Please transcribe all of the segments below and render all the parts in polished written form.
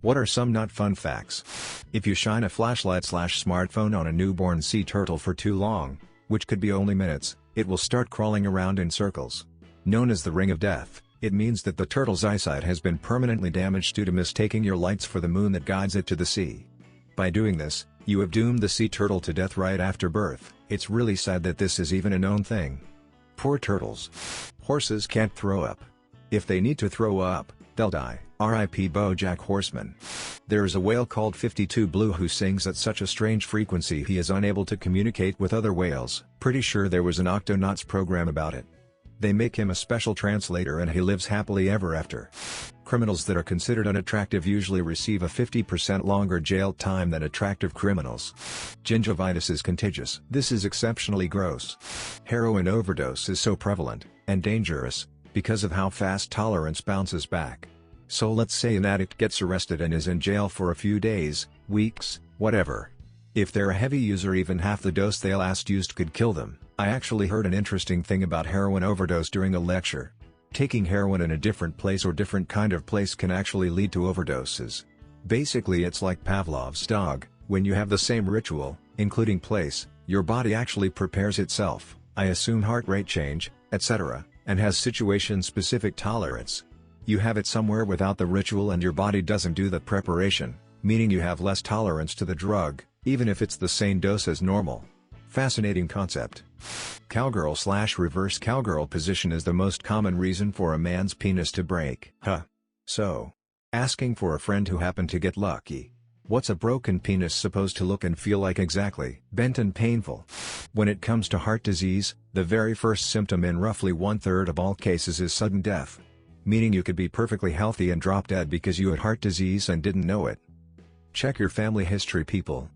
What are some not fun facts? If you shine a flashlight/smartphone on a newborn sea turtle for too long, which could be only minutes, it will start crawling around in circles. Known as the Ring of Death, it means that the turtle's eyesight has been permanently damaged due to mistaking your lights for the moon that guides it to the sea. By doing this, you have doomed the sea turtle to death right after birth. It's really sad that this is even a known thing. Poor turtles. Horses can't throw up. If they need to throw up, they'll die. R.I.P. BoJack Horseman. There is a whale called 52 Blue who sings at such a strange frequency he is unable to communicate with other whales. Pretty sure there was an Octonauts program about it. They make him a special translator and he lives happily ever after. Criminals that are considered unattractive usually receive a 50% longer jail time than attractive criminals. Gingivitis is contagious. This is exceptionally gross. Heroin overdose is so prevalent and dangerous because of how fast tolerance bounces back. So let's say an addict gets arrested and is in jail for a few days, weeks, whatever. If they're a heavy user, even half the dose they last used could kill them. I actually heard an interesting thing about heroin overdose during a lecture. Taking heroin in a different place or different kind of place can actually lead to overdoses. Basically it's like Pavlov's dog, when you have the same ritual, including place, your body actually prepares itself, I assume heart rate change, etc., and has situation-specific tolerance. You have it somewhere without the ritual and your body doesn't do the preparation, meaning you have less tolerance to the drug, even if it's the same dose as normal. Fascinating concept. Cowgirl/reverse cowgirl position is the most common reason for a man's penis to break. So, asking for a friend who happened to get lucky. What's a broken penis supposed to look and feel like exactly? Bent and painful. When it comes to heart disease, the very first symptom in roughly 1/3 of all cases is sudden death. Meaning you could be perfectly healthy and drop dead because you had heart disease and didn't know it. Check your family history, people.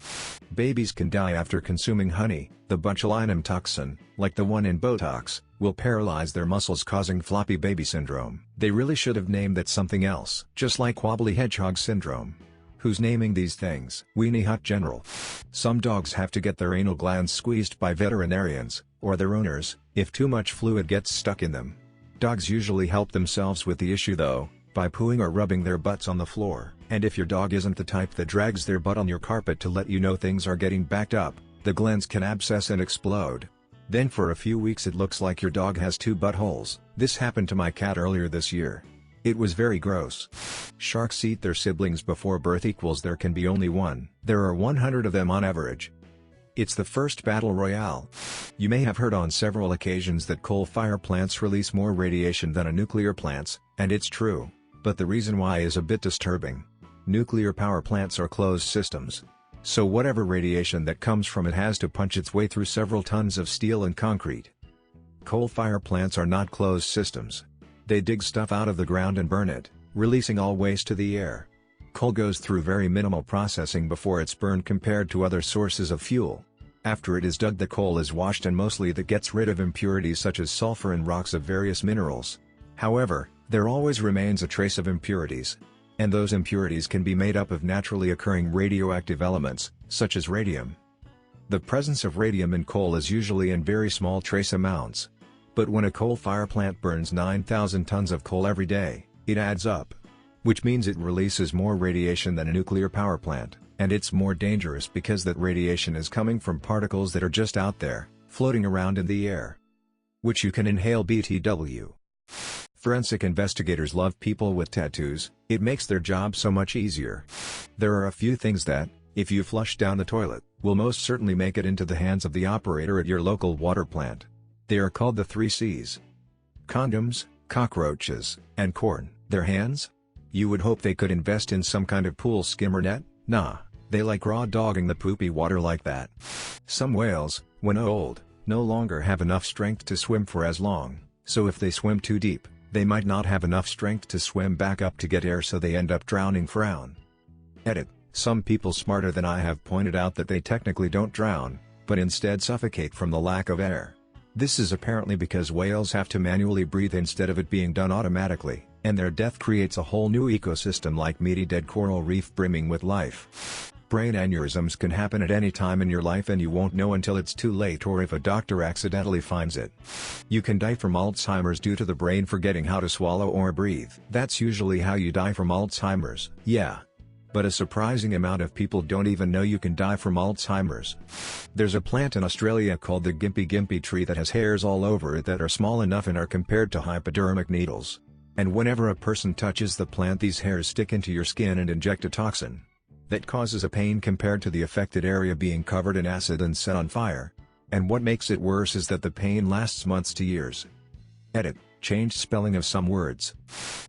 Babies can die after consuming honey. The botulinum toxin, like the one in Botox, will paralyze their muscles, causing floppy baby syndrome. They really should have named that something else. Just like wobbly hedgehog syndrome. Who's naming these things? Weenie Hut General. Some dogs have to get their anal glands squeezed by veterinarians, or their owners, if too much fluid gets stuck in them. Dogs usually help themselves with the issue though, by pooing or rubbing their butts on the floor. And if your dog isn't the type that drags their butt on your carpet to let you know things are getting backed up, the glands can abscess and explode. Then for a few weeks it looks like your dog has 2 buttholes. This happened to my cat earlier this year. It was very gross. Sharks eat their siblings before birth equals there can be only one. There are 100 of them on average. It's the first battle royale. You may have heard on several occasions that coal-fire plants release more radiation than a nuclear plants, and it's true. But the reason why is a bit disturbing. Nuclear power plants are closed systems. So whatever radiation that comes from it has to punch its way through several tons of steel and concrete. Coal-fire plants are not closed systems. They dig stuff out of the ground and burn it, releasing all waste to the air. Coal goes through very minimal processing before it's burned compared to other sources of fuel. After it is dug, the coal is washed and mostly that gets rid of impurities such as sulfur and rocks of various minerals. However, there always remains a trace of impurities. And those impurities can be made up of naturally occurring radioactive elements, such as radium. The presence of radium in coal is usually in very small trace amounts. But when a coal-fire plant burns 9,000 tons of coal every day, it adds up. Which means it releases more radiation than a nuclear power plant, and it's more dangerous because that radiation is coming from particles that are just out there, floating around in the air. Which you can inhale. BTW. Forensic investigators love people with tattoos, it makes their job so much easier. There are a few things that, if you flush down the toilet, will most certainly make it into the hands of the operator at your local water plant. They are called the 3 C's. Condoms, cockroaches, and corn. Their hands? You would hope they could invest in some kind of pool skimmer net? Nah, they like raw dogging the poopy water like that. Some whales, when old, no longer have enough strength to swim for as long, so if they swim too deep, they might not have enough strength to swim back up to get air, so they end up drowning. Frown. Edit. Some people smarter than I have pointed out that they technically don't drown, but instead suffocate from the lack of air. This is apparently because whales have to manually breathe instead of it being done automatically, and their death creates a whole new ecosystem like meaty dead coral reef brimming with life. Brain aneurysms can happen at any time in your life and you won't know until it's too late, or if a doctor accidentally finds it. You can die from Alzheimer's due to the brain forgetting how to swallow or breathe. That's usually how you die from Alzheimer's. Yeah. But a surprising amount of people don't even know you can die from Alzheimer's. There's a plant in Australia called the Gympie Gympie tree that has hairs all over it that are small enough and are compared to hypodermic needles. And whenever a person touches the plant, these hairs stick into your skin and inject a toxin that causes a pain compared to the affected area being covered in acid and set on fire. And what makes it worse is that the pain lasts months to years. Edit. Changed spelling of some words.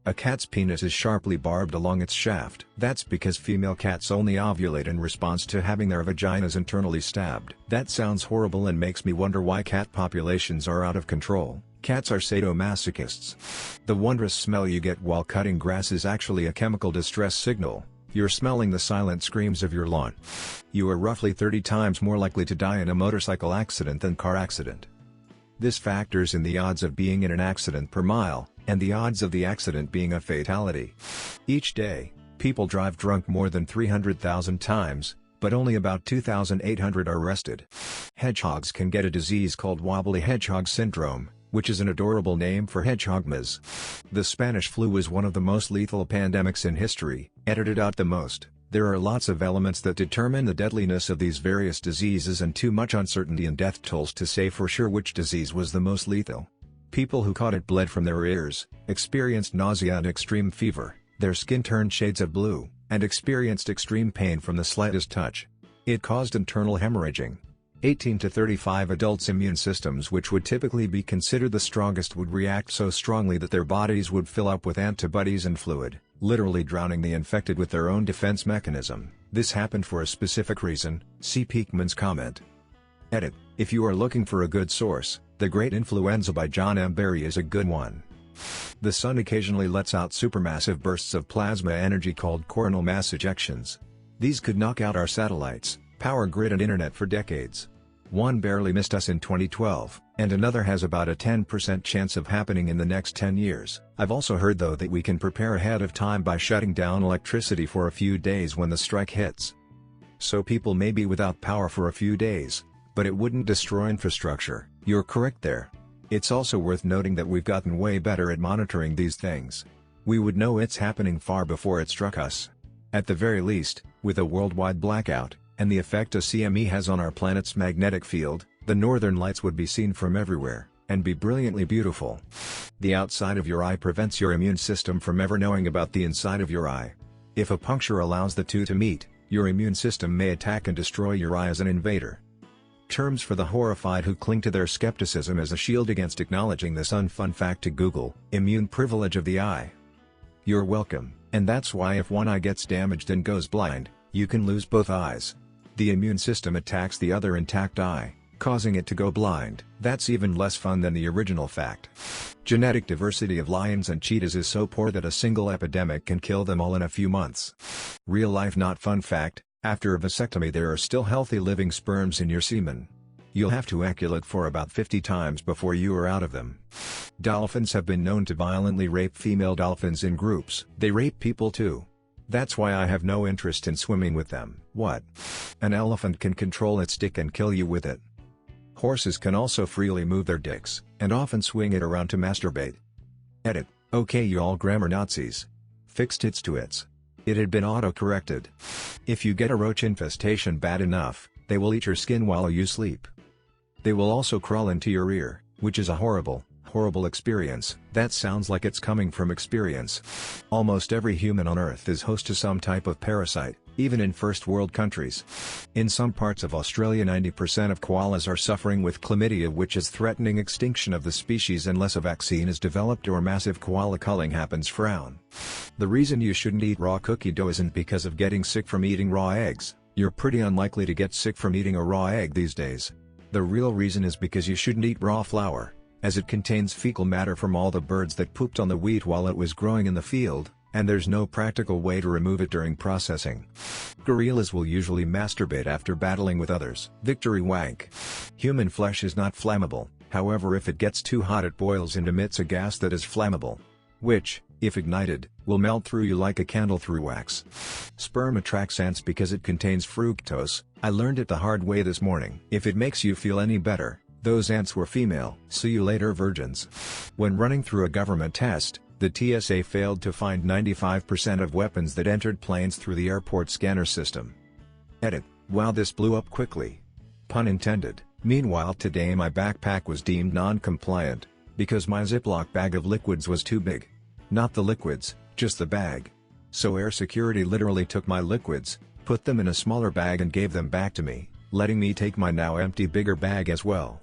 A cat's penis is sharply barbed along its shaft. That's because female cats only ovulate in response to having their vaginas internally stabbed. That sounds horrible and makes me wonder why cat populations are out of control. Cats are sadomasochists. The wondrous smell you get while cutting grass is actually a chemical distress signal. You're smelling the silent screams of your lawn. You are roughly 30 times more likely to die in a motorcycle accident than car accident. This factors in the odds of being in an accident per mile, and the odds of the accident being a fatality. Each day, people drive drunk more than 300,000 times, but only about 2,800 are arrested. Hedgehogs can get a disease called wobbly hedgehog syndrome, which is an adorable name for hedgehogmas. The Spanish flu was one of the most lethal pandemics in history, edited out the most. There are lots of elements that determine the deadliness of these various diseases and too much uncertainty in death tolls to say for sure which disease was the most lethal. People who caught it bled from their ears, experienced nausea and extreme fever, their skin turned shades of blue, and experienced extreme pain from the slightest touch. It caused internal hemorrhaging. 18 to 35 adults' immune systems, which would typically be considered the strongest, would react so strongly that their bodies would fill up with antibodies and fluid, literally drowning the infected with their own defense mechanism. This happened for a specific reason, see Peakman's comment. Edit. If you are looking for a good source, The Great Influenza by John M. Barry is a good one. The sun occasionally lets out supermassive bursts of plasma energy called coronal mass ejections. These could knock out our satellites, power grid and internet for decades. One barely missed us in 2012, and another has about a 10% chance of happening in the next 10 years. I've also heard though that we can prepare ahead of time by shutting down electricity for a few days when the strike hits. So people may be without power for a few days, but it wouldn't destroy infrastructure. You're correct there. It's also worth noting that we've gotten way better at monitoring these things. We would know it's happening far before it struck us. At the very least, with a worldwide blackout, and the effect a CME has on our planet's magnetic field, the northern lights would be seen from everywhere, and be brilliantly beautiful. The outside of your eye prevents your immune system from ever knowing about the inside of your eye. If a puncture allows the two to meet, your immune system may attack and destroy your eye as an invader. Terms for the horrified who cling to their skepticism as a shield against acknowledging this unfun fact to Google: immune privilege of the eye. You're welcome, and that's why if one eye gets damaged and goes blind, you can lose both eyes. The immune system attacks the other intact eye, causing it to go blind. That's even less fun than the original fact. Genetic diversity of lions and cheetahs is so poor that a single epidemic can kill them all in a few months. Real life not fun fact: after a vasectomy there are still healthy living sperms in your semen. You'll have to ejaculate for about 50 times before you are out of them. Dolphins have been known to violently rape female dolphins in groups. They rape people too. That's why I have no interest in swimming with them. What? An elephant can control its dick and kill you with it. Horses can also freely move their dicks, and often swing it around to masturbate. Edit. Okay, you all grammar Nazis. Fixed its to its. It had been auto-corrected. If you get a roach infestation bad enough, they will eat your skin while you sleep. They will also crawl into your ear, which is a horrible experience. That sounds like it's coming from experience. Almost every human on Earth is host to some type of parasite, even in first world countries. In some parts of Australia 90% of koalas are suffering with chlamydia, which is threatening extinction of the species unless a vaccine is developed or massive koala culling happens. Frown. The reason you shouldn't eat raw cookie dough isn't because of getting sick from eating raw eggs. You're pretty unlikely to get sick from eating a raw egg these days. The real reason is because you shouldn't eat raw flour, as it contains fecal matter from all the birds that pooped on the wheat while it was growing in the field, and there's no practical way to remove it during processing. Gorillas will usually masturbate after battling with others. Victory wank. Human flesh is not flammable, however if it gets too hot it boils and emits a gas that is flammable, which, if ignited, will melt through you like a candle through wax. Sperm attracts ants because it contains fructose. I learned it the hard way this morning. If it makes you feel any better, those ants were female. See you later, virgins. When running through a government test, The TSA failed to find 95% of weapons that entered planes through the airport scanner system. Edit: wow, this blew up quickly. Pun intended. Meanwhile, today my backpack was deemed non-compliant, because my Ziploc bag of liquids was too big. Not the liquids, just the bag. So air security literally took my liquids, put them in a smaller bag and gave them back to me, letting me take my now empty bigger bag as well.